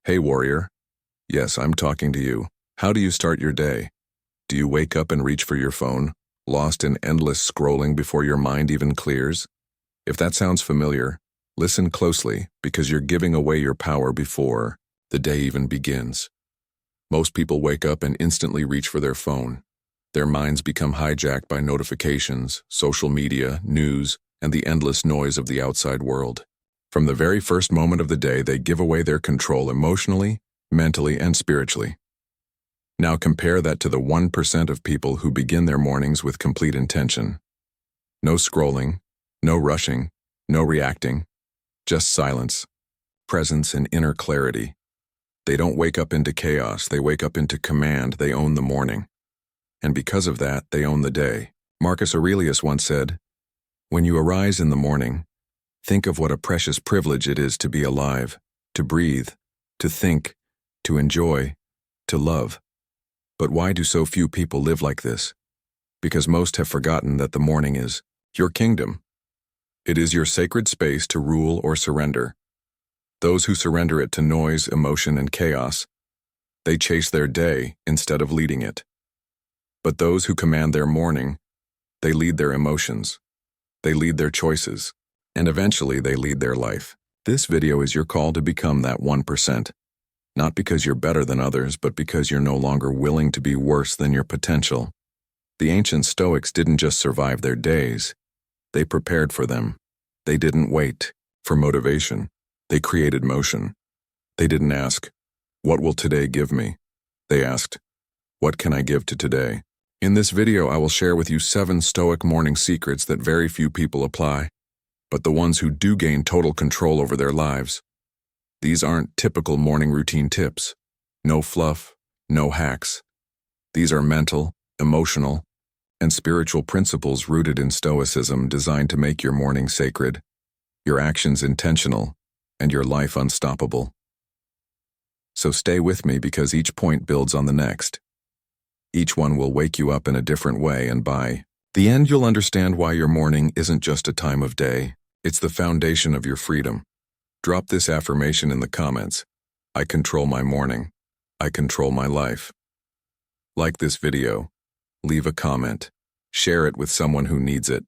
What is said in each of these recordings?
Hey warrior. Yes, I'm talking to you. How do you start your day? Do you wake up and reach for your phone, lost in endless scrolling before your mind even clears? If that sounds familiar, listen closely because you're giving away your power before the day even begins. Most people wake up and instantly reach for their phone. Their minds become hijacked by notifications, social media, news, and the endless noise of the outside world. From the very first moment of the day, they give away their control emotionally, mentally, and spiritually. Now compare that to the 1% of people who begin their mornings with complete intention. No scrolling, no rushing, no reacting, just silence, presence, and inner clarity. They don't wake up into chaos, they wake up into command. They own the morning. And because of that, they own the day. Marcus Aurelius once said, "When you arise in the morning, think of what a precious privilege it is to be alive, to breathe, to think, to enjoy, to love." But why do so few people live like this? Because most have forgotten that the morning is your kingdom. It is your sacred space to rule or surrender. Those who surrender it to noise, emotion, and chaos, they chase their day instead of leading it. But those who command their morning, they lead their emotions, they lead their choices, and eventually they lead their life. This video is your call to become that 1%. Not because you're better than others, but because you're no longer willing to be worse than your potential. The ancient Stoics didn't just survive their days, they prepared for them. They didn't wait for motivation. They created motion. They didn't ask, "What will today give me?" They asked, "What can I give to today?" In this video, I will share with you 7 Stoic morning secrets that very few people apply, but the ones who do gain total control over their lives. These aren't typical morning routine tips. No fluff, no hacks. These are mental, emotional, and spiritual principles rooted in Stoicism designed to make your morning sacred, your actions intentional, and your life unstoppable. So stay with me because each point builds on the next. Each one will wake you up in a different way, and by the end you'll understand why your morning isn't just a time of day, it's the foundation of your freedom. Drop this affirmation in the comments. I control my morning. I control my life. Like this video. Leave a comment. Share it with someone who needs it.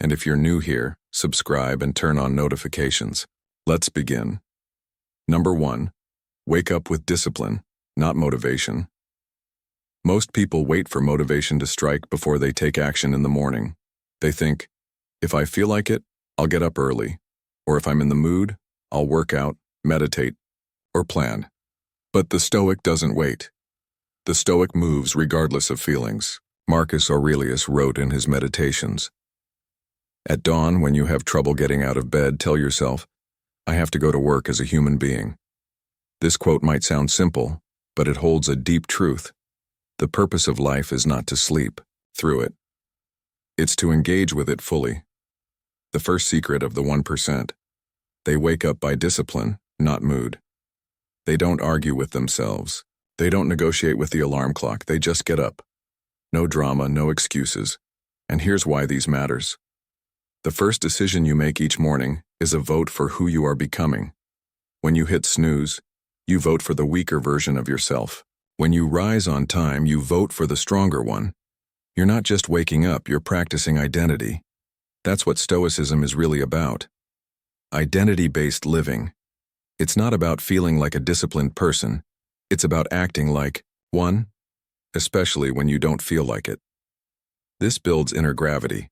And if you're new here, subscribe and turn on notifications. Let's begin. Number 1. Wake up with discipline, not motivation. Most people wait for motivation to strike before they take action in the morning. They think, if I feel like it, I'll get up early. Or if I'm in the mood, I'll work out, meditate, or plan. But the Stoic doesn't wait. The Stoic moves regardless of feelings. Marcus Aurelius wrote in his Meditations, "At dawn, when you have trouble getting out of bed, tell yourself, I have to go to work as a human being." This quote might sound simple, but it holds a deep truth. The purpose of life is not to sleep through it. It's to engage with it fully. The first secret of the 1%. They wake up by discipline, not mood. They don't argue with themselves. They don't negotiate with the alarm clock. They just get up. No drama, no excuses. And here's why these matters. The first decision you make each morning is a vote for who you are becoming. When you hit snooze, you vote for the weaker version of yourself. When you rise on time, you vote for the stronger one. You're not just waking up, you're practicing identity. That's what Stoicism is really about. Identity-based living. It's not about feeling like a disciplined person. It's about acting like one, especially when you don't feel like it. This builds inner gravity.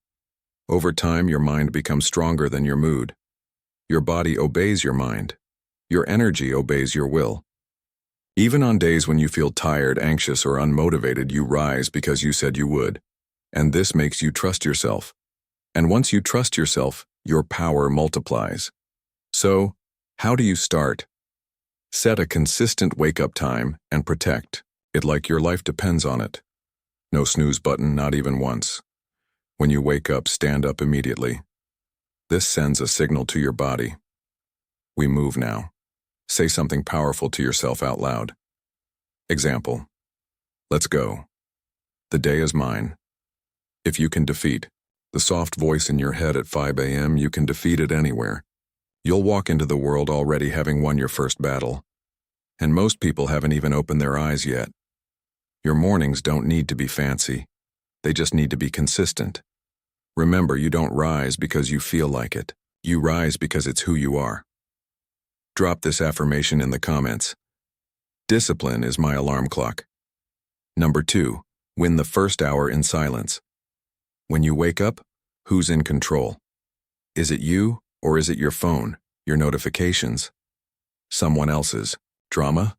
Over time, your mind becomes stronger than your mood. Your body obeys your mind. Your energy obeys your will. Even on days when you feel tired, anxious, or unmotivated, you rise because you said you would. And this makes you trust yourself. And once you trust yourself, your power multiplies. So, how do you start? Set a consistent wake-up time and protect it like your life depends on it. No snooze button, not even once. When you wake up, stand up immediately. This sends a signal to your body. We move now. Say something powerful to yourself out loud. Example. Let's go. The day is mine. If you can defeat the soft voice in your head at 5 a.m., you can defeat it anywhere. You'll walk into the world already having won your first battle. And most people haven't even opened their eyes yet. Your mornings don't need to be fancy. They just need to be consistent. Remember, you don't rise because you feel like it. You rise because it's who you are. Drop this affirmation in the comments. Discipline is my alarm clock. Number 2, win the first hour in silence. When you wake up, who's in control? Is it you, or is it your phone, your notifications? Someone else's drama?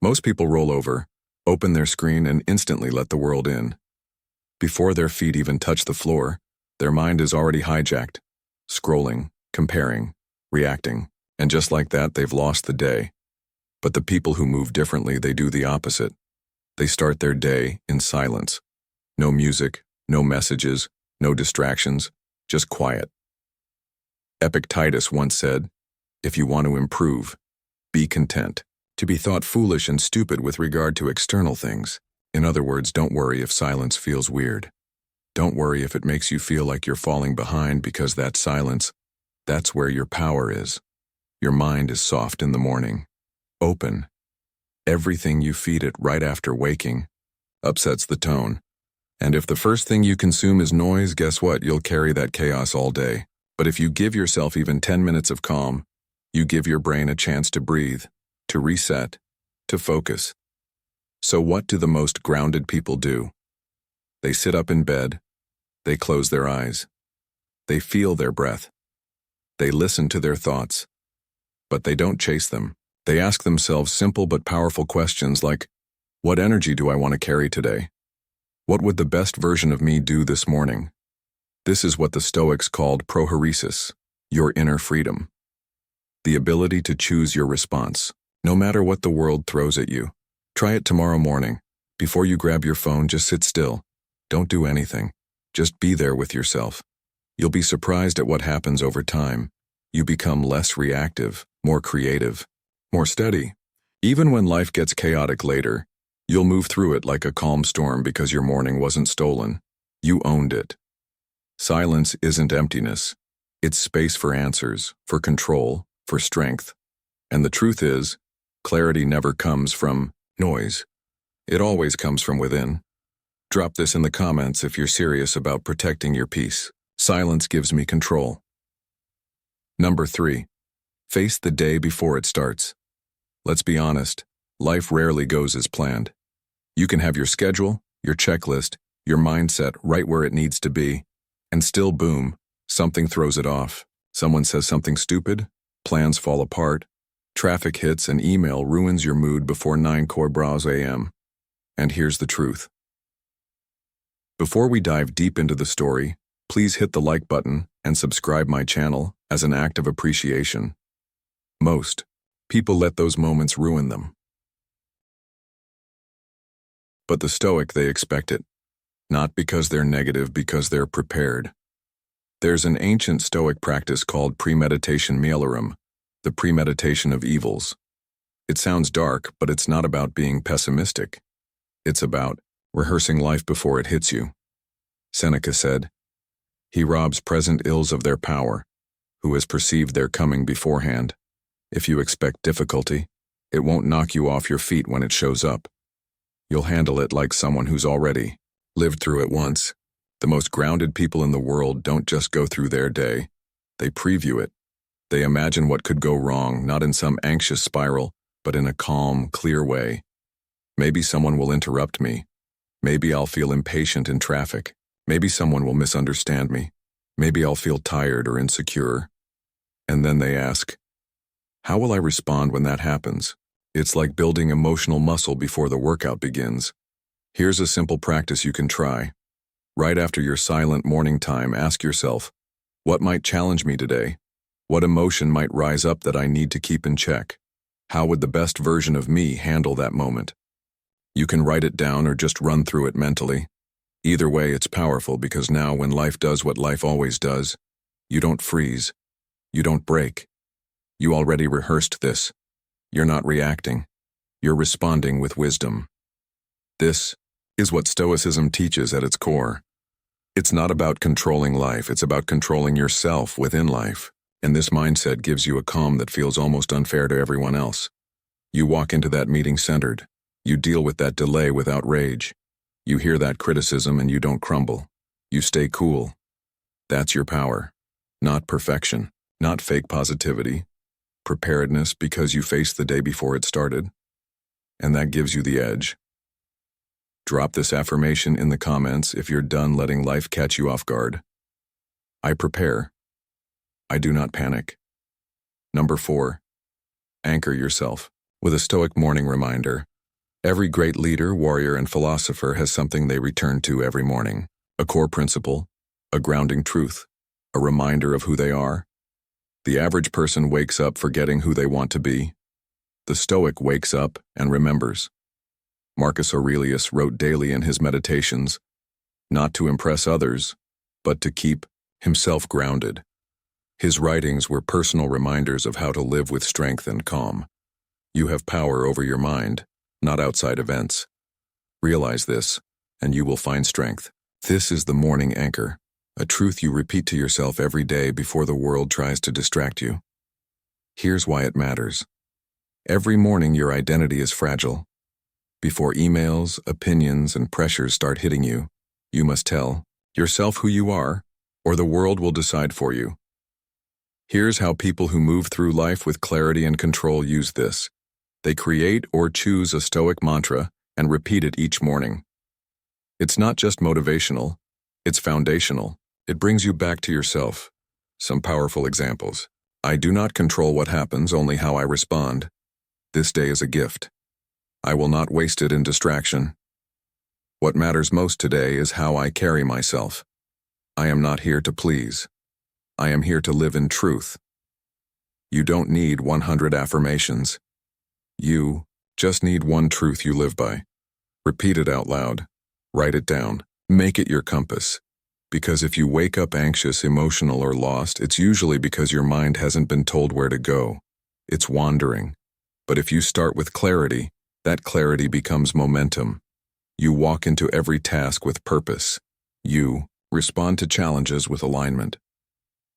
Most people roll over, open their screen, and instantly let the world in. Before their feet even touch the floor, their mind is already hijacked, scrolling, comparing, reacting, and just like that, they've lost the day. But the people who move differently, they do the opposite. They start their day in silence. No music, no messages, no distractions, just quiet. Epictetus once said, "If you want to improve, be content." To be thought foolish and stupid with regard to external things. In other words, don't worry if silence feels weird. Don't worry if it makes you feel like you're falling behind, because that silence, that's where your power is. Your mind is soft in the morning, open. Everything you feed it right after waking upsets the tone. And if the first thing you consume is noise, guess what? You'll carry that chaos all day. But if you give yourself even 10 minutes of calm, you give your brain a chance to breathe, to reset, to focus. So what do the most grounded people do? They sit up in bed, they close their eyes, they feel their breath, they listen to their thoughts, but they don't chase them. They ask themselves simple but powerful questions like, what energy do I want to carry today? What would the best version of me do this morning? This is what the Stoics called prohairesis, your inner freedom. The ability to choose your response, no matter what the world throws at you. Try it tomorrow morning. Before you grab your phone, just sit still. Don't do anything. Just be there with yourself. You'll be surprised at what happens over time. You become less reactive, more creative, more steady. Even when life gets chaotic later, you'll move through it like a calm storm because your morning wasn't stolen. You owned it. Silence isn't emptiness. It's space for answers, for control, for strength. And the truth is, clarity never comes from noise. It always comes from within. Drop this in the comments if you're serious about protecting your peace. Silence gives me control. Number 3, face the day before it starts. Let's be honest, life rarely goes as planned. You can have your schedule, your checklist, your mindset right where it needs to be, and still boom, something throws it off. Someone says something stupid, plans fall apart, traffic hits, and email ruins your mood before 9 a.m. And here's the truth. Before we dive deep into the story, please hit the like button and subscribe my channel as an act of appreciation. Most people let those moments ruin them. But the Stoic, they expect it. Not because they're negative, because they're prepared. There's an ancient Stoic practice called premeditation malorum, the premeditation of evils. It sounds dark, but it's not about being pessimistic. It's about rehearsing life before it hits you. Seneca said, "He robs present ills of their power, who has perceived their coming beforehand. If you expect difficulty, it won't knock you off your feet when it shows up. You'll handle it like someone who's already lived through it once." The most grounded people in the world don't just go through their day. They preview it. They imagine what could go wrong, not in some anxious spiral, but in a calm, clear way. Maybe someone will interrupt me. Maybe I'll feel impatient in traffic. Maybe someone will misunderstand me. Maybe I'll feel tired or insecure. And then they ask, how will I respond when that happens? It's like building emotional muscle before the workout begins. Here's a simple practice you can try. Right after your silent morning time, ask yourself, what might challenge me today? What emotion might rise up that I need to keep in check? How would the best version of me handle that moment? You can write it down or just run through it mentally. Either way, it's powerful, because now when life does what life always does, you don't freeze. You don't break. You already rehearsed this. You're not reacting. You're responding with wisdom. This is what Stoicism teaches at its core. It's not about controlling life, it's about controlling yourself within life. And this mindset gives you a calm that feels almost unfair to everyone else. You walk into that meeting centered. You deal with that delay without rage. You hear that criticism and you don't crumble. You stay cool. That's your power. Not perfection, not fake positivity. Preparedness because you faced the day before it started. And that gives you the edge. Drop this affirmation in the comments if you're done letting life catch you off guard. I prepare. I do not panic. Number 4. Anchor yourself. With a Stoic morning reminder, every great leader, warrior, and philosopher has something they return to every morning. A core principle, a grounding truth, a reminder of who they are. The average person wakes up forgetting who they want to be. The Stoic wakes up and remembers. Marcus Aurelius wrote daily in his meditations, not to impress others, but to keep himself grounded. His writings were personal reminders of how to live with strength and calm. You have power over your mind, not outside events. Realize this, and you will find strength. This is the morning anchor, a truth you repeat to yourself every day before the world tries to distract you. Here's why it matters. Every morning your identity is fragile. Before emails, opinions, and pressures start hitting you, you must tell yourself who you are, or the world will decide for you. Here's how people who move through life with clarity and control use this. They create or choose a Stoic mantra and repeat it each morning. It's not just motivational, it's foundational. It brings you back to yourself. Some powerful examples. I do not control what happens, only how I respond. This day is a gift. I will not waste it in distraction. What matters most today is how I carry myself. I am not here to please. I am here to live in truth. You don't need 100 affirmations. You just need one truth you live by. Repeat it out loud. Write it down. Make it your compass. Because if you wake up anxious, emotional, or lost, it's usually because your mind hasn't been told where to go. It's wandering. But if you start with clarity, that clarity becomes momentum. You walk into every task with purpose. You respond to challenges with alignment.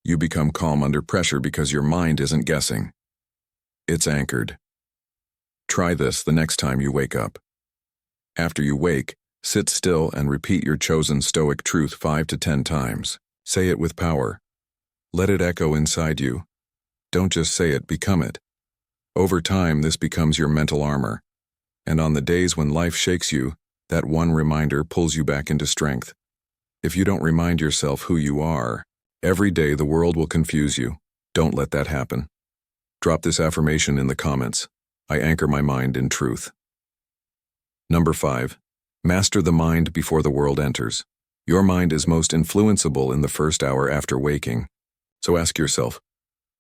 You become calm under pressure because your mind isn't guessing. It's anchored. Try this the next time you wake up. After you wake, sit still and repeat your chosen Stoic truth 5 to 10 times. Say it with power. Let it echo inside you. Don't just say it, become it. Over time, this becomes your mental armor. And on the days when life shakes you, that one reminder pulls you back into strength. If you don't remind yourself who you are, every day the world will confuse you. Don't let that happen. Drop this affirmation in the comments. I anchor my mind in truth. Number 5. Master the mind before the world enters. Your mind is most influenceable in the first hour after waking. So ask yourself,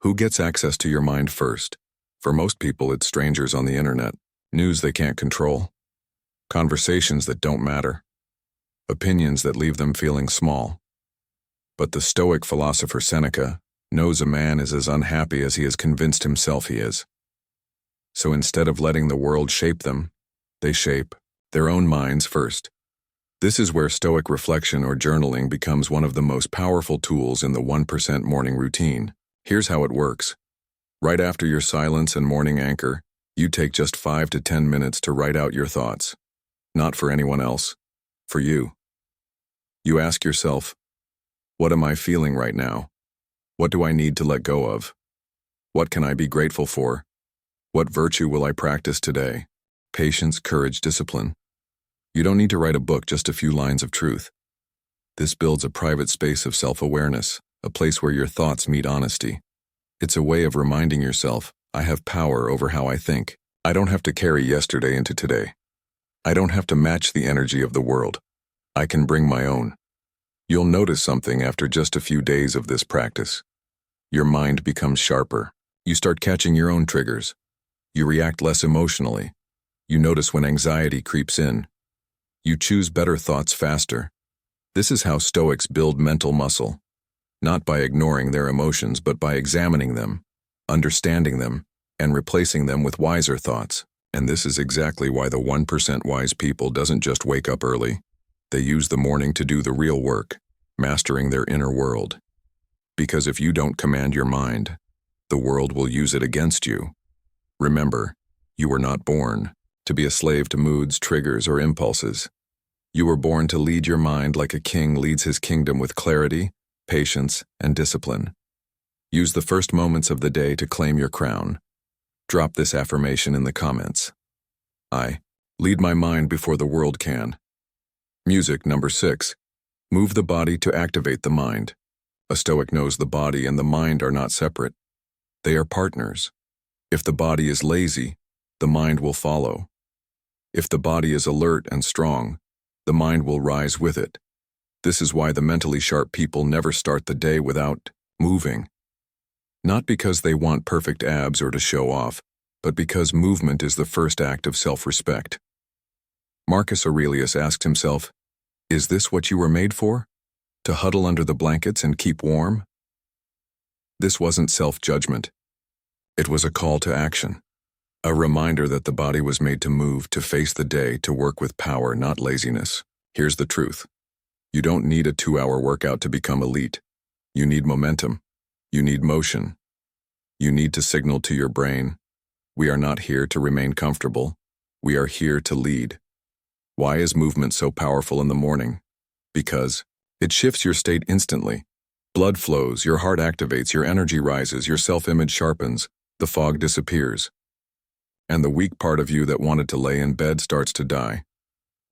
who gets access to your mind first? For most people, it's strangers on the internet, news they can't control, conversations that don't matter, opinions that leave them feeling small. But the Stoic philosopher Seneca knows a man is as unhappy as he has convinced himself he is. So instead of letting the world shape them, they shape their own minds first. This is where Stoic reflection or journaling becomes one of the most powerful tools in the 1% morning routine. Here's how it works. Right after your silence and morning anchor, you take just 5 to 10 minutes to write out your thoughts. Not for anyone else, for you. You ask yourself, what am I feeling right now? What do I need to let go of? What can I be grateful for? What virtue will I practice today? Patience, courage, discipline. You don't need to write a book, just a few lines of truth. This builds a private space of self-awareness, a place where your thoughts meet honesty. It's a way of reminding yourself, I have power over how I think. I don't have to carry yesterday into today. I don't have to match the energy of the world. I can bring my own. You'll notice something after just a few days of this practice. Your mind becomes sharper. You start catching your own triggers. You react less emotionally. You notice when anxiety creeps in. You choose better thoughts faster. This is how Stoics build mental muscle, not by ignoring their emotions, but by examining them, understanding them, and replacing them with wiser thoughts. And this is exactly why the 1% wise people doesn't just wake up early. They use the morning to do the real work, mastering their inner world. Because if you don't command your mind, the world will use it against you. Remember, You were not born to be a slave to moods, triggers, or impulses. You were born to lead your mind like a king leads his kingdom with clarity, patience, and discipline. Use the first moments of the day to claim your crown. Drop this affirmation in the comments. I lead my mind before the world can. Music number 6. Move the body to activate the mind. A Stoic knows the body and the mind are not separate. They are partners. If the body is lazy, the mind will follow. If the body is alert and strong, the mind will rise with it. This is why the mentally sharp people never start the day without moving. Not because they want perfect abs or to show off, but because movement is the first act of self-respect. Marcus Aurelius asked himself, "Is this what you were made for? To huddle under the blankets and keep warm?" This wasn't self-judgment. It was a call to action. A reminder that the body was made to move, to face the day, to work with power, not laziness. Here's the truth. You don't need a 2-hour workout to become elite. You need momentum. You need motion. You need to signal to your brain, we are not here to remain comfortable. We are here to lead. Why is movement so powerful in the morning? Because it shifts your state instantly. Blood flows, your heart activates, your energy rises, your self-image sharpens, the fog disappears. And the weak part of you that wanted to lay in bed starts to die.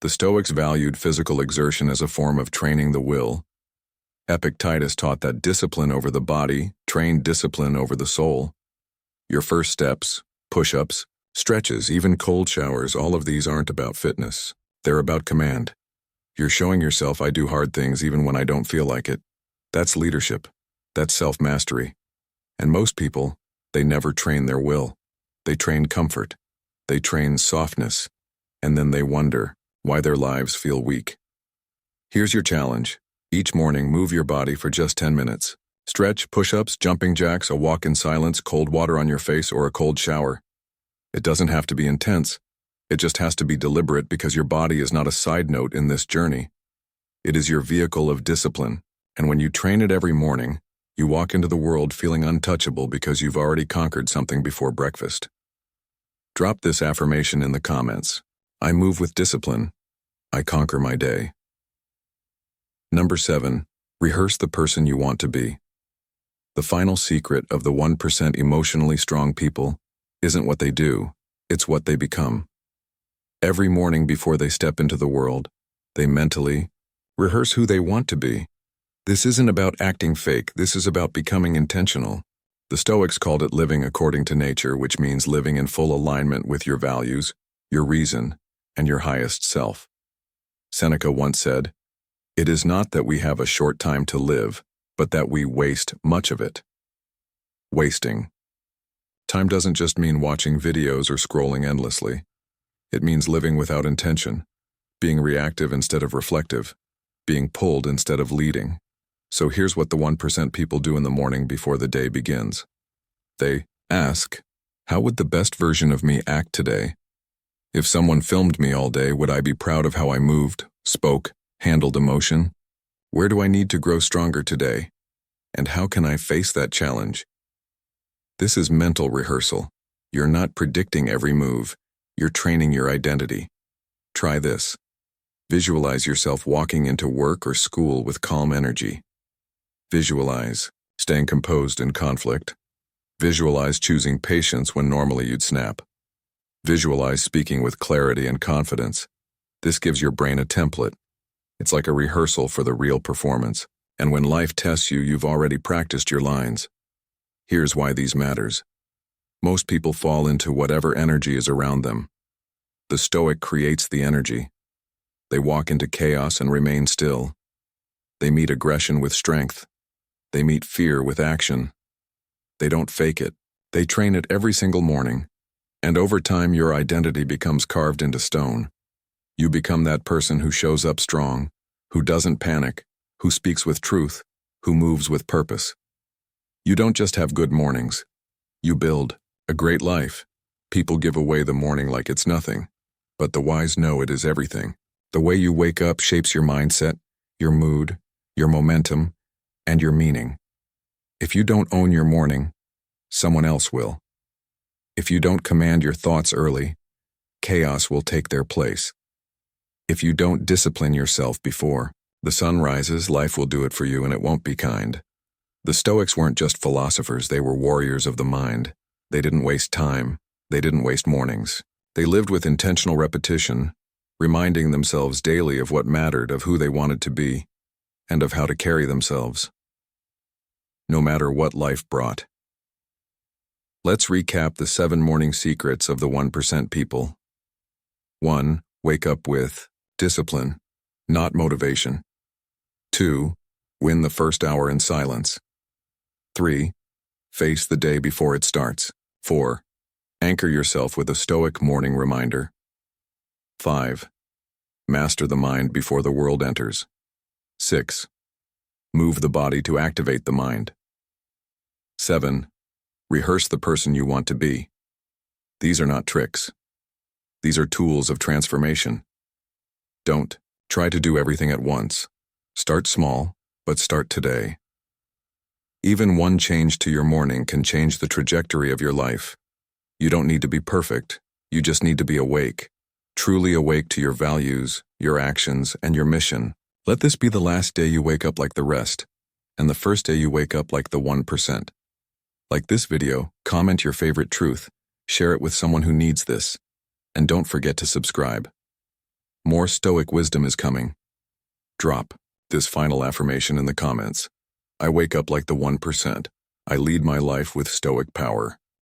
The Stoics valued physical exertion as a form of training the will. Epictetus taught that discipline over the body trained discipline over the soul. Your first steps, push-ups, stretches, even cold showers, all of these aren't about fitness. They're about command. You're showing yourself, I do hard things even when I don't feel like it. That's leadership. That's self-mastery. And most people, they never train their will. They train comfort. They train softness. And then they wonder why their lives feel weak. Here's your challenge. Each morning, move your body for just 10 minutes. Stretch, push-ups, jumping jacks, a walk in silence, cold water on your face, or a cold shower. It doesn't have to be intense. It just has to be deliberate because your body is not a side note in this journey. It is your vehicle of discipline. And when you train it every morning, you walk into the world feeling untouchable because you've already conquered something before breakfast. Drop this affirmation in the comments. I move with discipline. I conquer my day. Number 7. Rehearse the person you want to be. The final secret of the 1% emotionally strong people isn't what they do, it's what they become. Every morning before they step into the world, they mentally rehearse who they want to be. This isn't about acting fake, this is about becoming intentional. The Stoics called it living according to nature, which means living in full alignment with your values, your reason, and your highest self. Seneca once said, "It is not that we have a short time to live, but that we waste much of it." Wasting. Time doesn't just mean watching videos or scrolling endlessly. It means living without intention, being reactive instead of reflective, being pulled instead of leading. So here's what the 1% people do in the morning before the day begins. They ask, how would the best version of me act today? If someone filmed me all day, would I be proud of how I moved, spoke, handled emotion? Where do I need to grow stronger today? And how can I face that challenge? This is mental rehearsal. You're not predicting every move. You're training your identity. Try this. Visualize yourself walking into work or school with calm energy. Visualize staying composed in conflict. Visualize choosing patience when normally you'd snap. Visualize speaking with clarity and confidence. This gives your brain a template. It's like a rehearsal for the real performance. And when life tests you, you've already practiced your lines. Here's why these matters. Most people fall into whatever energy is around them. The Stoic creates the energy. They walk into chaos and remain still. They meet aggression with strength. They meet fear with action. They don't fake it. They train it every single morning. And over time, your identity becomes carved into stone. You become that person who shows up strong, who doesn't panic, who speaks with truth, who moves with purpose. You don't just have good mornings. You build a great life. People give away the morning like it's nothing, but the wise know it is everything. The way you wake up shapes your mindset, your mood, your momentum, and your meaning. If you don't own your morning, someone else will. If you don't command your thoughts early, chaos will take their place. If you don't discipline yourself before the sun rises, life will do it for you and it won't be kind. The Stoics weren't just philosophers, they were warriors of the mind. They didn't waste time. They didn't waste mornings. They lived with intentional repetition, reminding themselves daily of what mattered, of who they wanted to be, and of how to carry themselves, no matter what life brought. Let's recap the 7 morning secrets of the 1% people. 1. Wake up with discipline, not motivation. 2. Win the first hour in silence. 3. Face the day before it starts. 4. Anchor yourself with a Stoic morning reminder. 5. Master the mind before the world enters. 6. Move the body to activate the mind. 7. Rehearse the person you want to be. These are not tricks. These are tools of transformation. Don't try to do everything at once. Start small, but start today. Even one change to your morning can change the trajectory of your life. You don't need to be perfect. You just need to be awake. Truly awake to your values, your actions, and your mission. Let this be the last day you wake up like the rest, and the first day you wake up like the 1%. Like this video, comment your favorite truth, share it with someone who needs this, and don't forget to subscribe. More Stoic wisdom is coming. Drop this final affirmation in the comments. I wake up like the 1%. I lead my life with Stoic power.